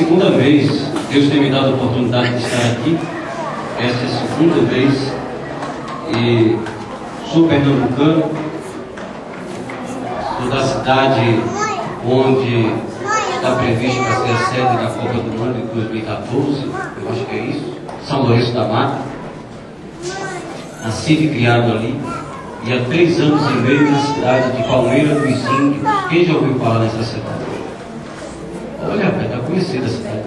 segunda vez, Deus tem me dado a oportunidade de estar aqui. Essa é a segunda vez. E sou pernambucano, sou da cidade onde está previsto para ser a sede da Copa do Mundo em 2014, eu acho que é isso, São Lourenço da Mata. Nascido e criado ali, e há 3 anos e meio na cidade de Palmeira dos Índios. Quem já ouviu falar nessa cidade? Olha, rapaz, está conhecida a cidade.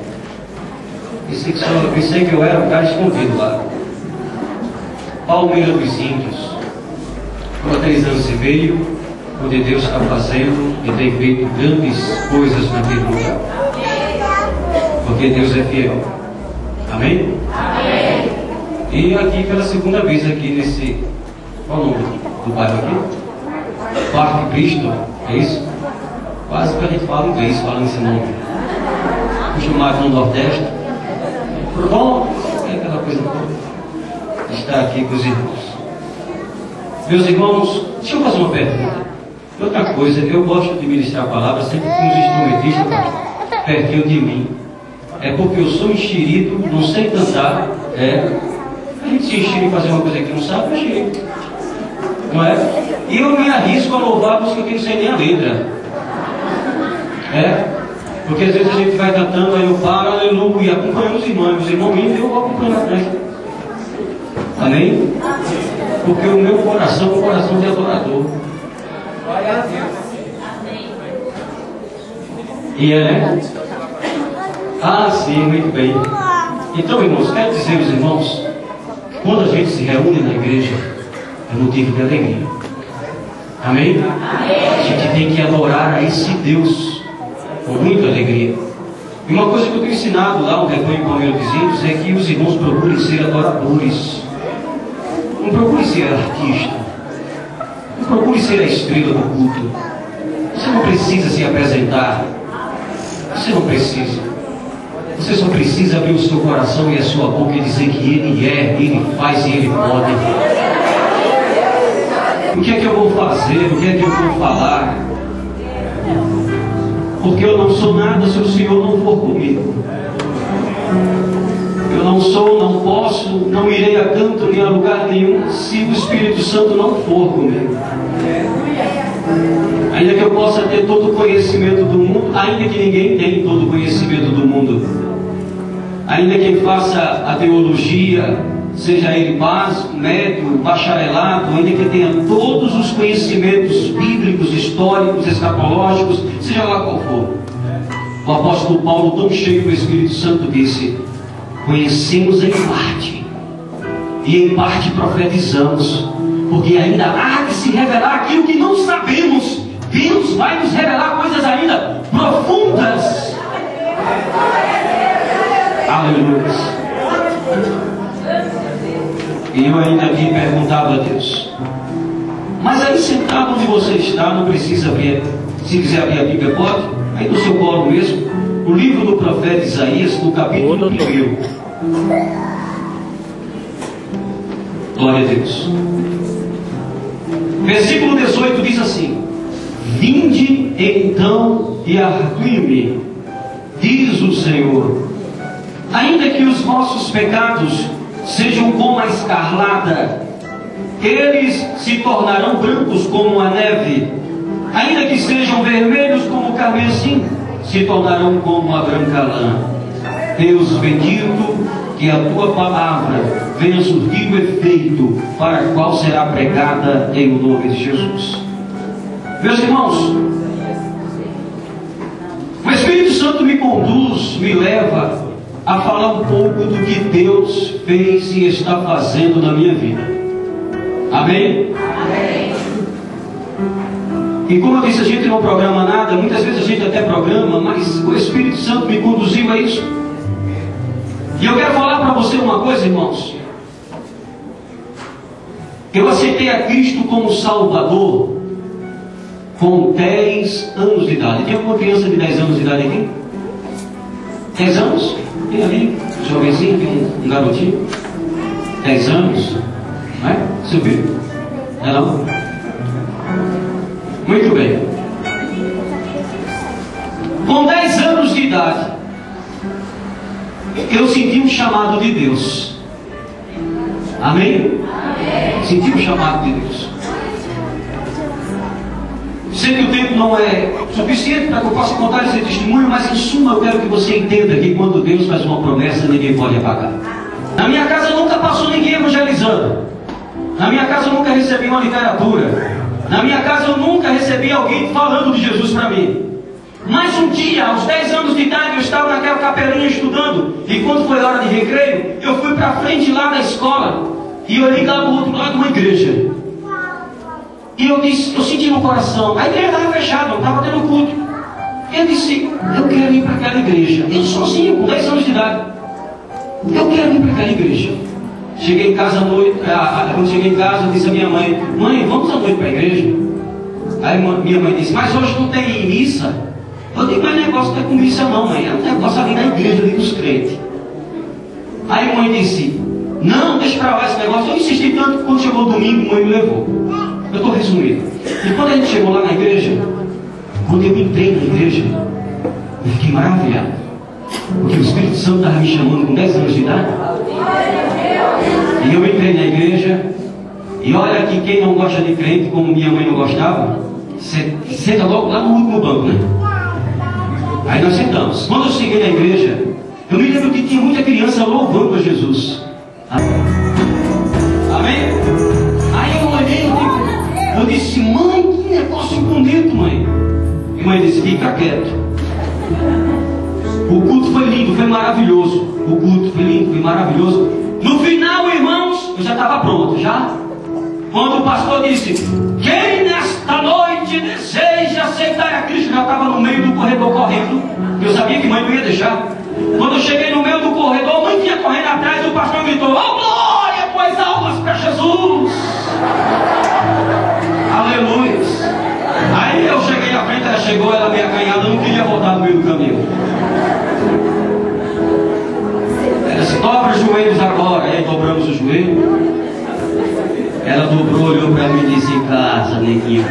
Pensei que eu era um cara escondido lá. Palmeira dos Índios. Há 3 anos e meio, onde Deus está fazendo e tem feito grandes coisas naquele lugar. Porque Deus é fiel. Amém? Amém. E aqui pela segunda vez aqui nesse... Qual o nome do bairro aqui? Parque Cristo, é isso? Quase que a gente fala inglês falando esse nome. Acostumado no Nordeste. Bom, é aquela coisa toda. Estar aqui com os irmãos. Meus irmãos, deixa eu fazer uma pergunta. Outra coisa, eu gosto de ministrar a palavra sempre com os instrumentistas pertinho de mim. É porque eu sou enxerido, não sei cantar. A gente se enxerga em fazer uma coisa que não sabe, enxerga. Não é? E eu me arrisco a louvar música que não sei nem a letra. Porque às vezes a gente vai cantando, aí eu paro, aleluia, acompanhando os irmãos indo, eu vou acompanhando a frente. Amém? Porque o meu coração é um coração de adorador. E é? Ah, sim, muito bem. Então, irmãos, quero dizer aos irmãos, quando a gente se reúne na igreja, é motivo de alegria. Amém? A gente tem que adorar a esse Deus com muita alegria. E uma coisa que eu tenho ensinado lá no rebanho Palmeira dos Índios é que os irmãos procurem ser adoradores. Não procure ser artista. Não procure ser a estrela do culto. Você não precisa se apresentar. Você não precisa. Você só precisa abrir o seu coração e a sua boca e dizer que Ele é, Ele faz e Ele pode. O que é que eu vou fazer? O que é que eu vou falar? Porque eu não sou nada se o Senhor não for comigo. Eu não sou, não posso, não irei a canto nem a lugar nenhum se o Espírito Santo não for comigo. Ainda que eu possa ter todo o conhecimento do mundo, ainda que ninguém tenha todo o conhecimento do mundo, ainda que faça a teologia, seja ele básico, médio, bacharelado, ainda que tenha todos os conhecimentos bíblicos, históricos, escatológicos, seja lá qual for, o apóstolo Paulo, tão cheio do Espírito Santo, disse: conhecemos em parte, e em parte profetizamos, porque ainda há de se revelar aquilo que não sabemos. Deus vai nos revelar coisas ainda profundas. Aleluia. E eu ainda aqui perguntava a Deus: mas aí sentado onde você está, não precisa abrir. Se quiser abrir a Bíblia, pode. Aí no seu colo mesmo, o livro do profeta Isaías, no capítulo 1. Glória a Deus. Versículo 18 diz assim: vinde então e argui-me, diz o Senhor, ainda que os vossos pecados sejam como a escarlata, eles se tornarão brancos como a neve, ainda que sejam vermelhos como o carmesim, se tornarão como a branca lã. Deus bendito, que a tua palavra venha surtir o efeito para a qual será pregada em nome de Jesus. Meus irmãos, o Espírito Santo me conduz, me leva a falar um pouco do que Deus fez e está fazendo na minha vida. Amém? Amém. E como eu disse, a gente não programa nada, muitas vezes a gente até programa, mas o Espírito Santo me conduziu a isso. E eu quero falar para você uma coisa, irmãos. Eu aceitei a Cristo como Salvador com 10 anos de idade. Tem alguma criança de 10 anos de idade aqui? 10 anos? Tem ali um jovenzinho, tem um garotinho? 10 anos? Não é? Subiu? Não é não? Muito bem. Com 10 anos de idade, eu senti um chamado de Deus. Amém? Senti um chamado de Deus. Sei que o tempo não é suficiente para que eu possa contar esse testemunho, mas em suma eu quero que você entenda que quando Deus faz uma promessa, ninguém pode apagar. Na minha casa nunca passou ninguém evangelizando. Na minha casa eu nunca recebi uma literatura. Na minha casa eu nunca recebi alguém falando de Jesus para mim. Mas um dia, aos 10 anos de idade, eu estava naquela capelinha estudando. E quando foi hora de recreio, eu fui para frente lá na escola. E eu olhei lá do outro lado de uma igreja. E eu disse, eu senti no coração, a igreja estava fechada, não estava tendo culto. E eu disse, eu quero ir para aquela igreja. Eu sozinho, com 10 anos de idade. Eu quero ir para aquela igreja. Cheguei em casa à noite, quando cheguei em casa, eu disse à minha mãe, mãe, vamos à noite para a igreja? Aí minha mãe disse, mas hoje não tem missa? Eu digo, mas negócio não é com missa não, mãe, é um negócio ali na igreja, ali dos crentes. Aí a mãe disse, não, deixa para lá esse negócio. Eu insisti tanto que quando chegou o domingo, a mãe me levou. Eu estou resumindo. E quando a gente chegou lá na igreja, quando eu entrei na igreja, eu fiquei maravilhado. Porque o Espírito Santo estava me chamando com 10 anos de idade. E eu entrei na igreja, e olha que quem não gosta de crente, como minha mãe não gostava, senta logo lá no último banco, né? Aí nós sentamos. Quando eu cheguei na igreja, eu me lembro que tinha muita criança louvando a Jesus. Amém? Aí eu olhei, eu disse, mãe, que negócio bonito, mãe. E a mãe disse, fica quieto. O culto foi lindo, foi maravilhoso. O culto foi lindo, foi maravilhoso. No final, irmãos, eu já estava pronto, já. Quando o pastor disse, quem nesta noite deseja aceitar a Cristo, eu já estava no meio do corredor correndo. Eu sabia que mãe não ia deixar. Quando eu cheguei no meio do corredor, a mãe vinha correndo atrás e o pastor gritou, oh glória, pois almas para Jesus. Aleluia. Aí eu cheguei à frente, ela chegou, ela meio acanhada, eu não queria voltar no meio do caminho. Ela disse, dobra os joelhos agora. Aí dobramos os joelhos. Ela dobrou, olhou para mim e disse, em casa, neguinho.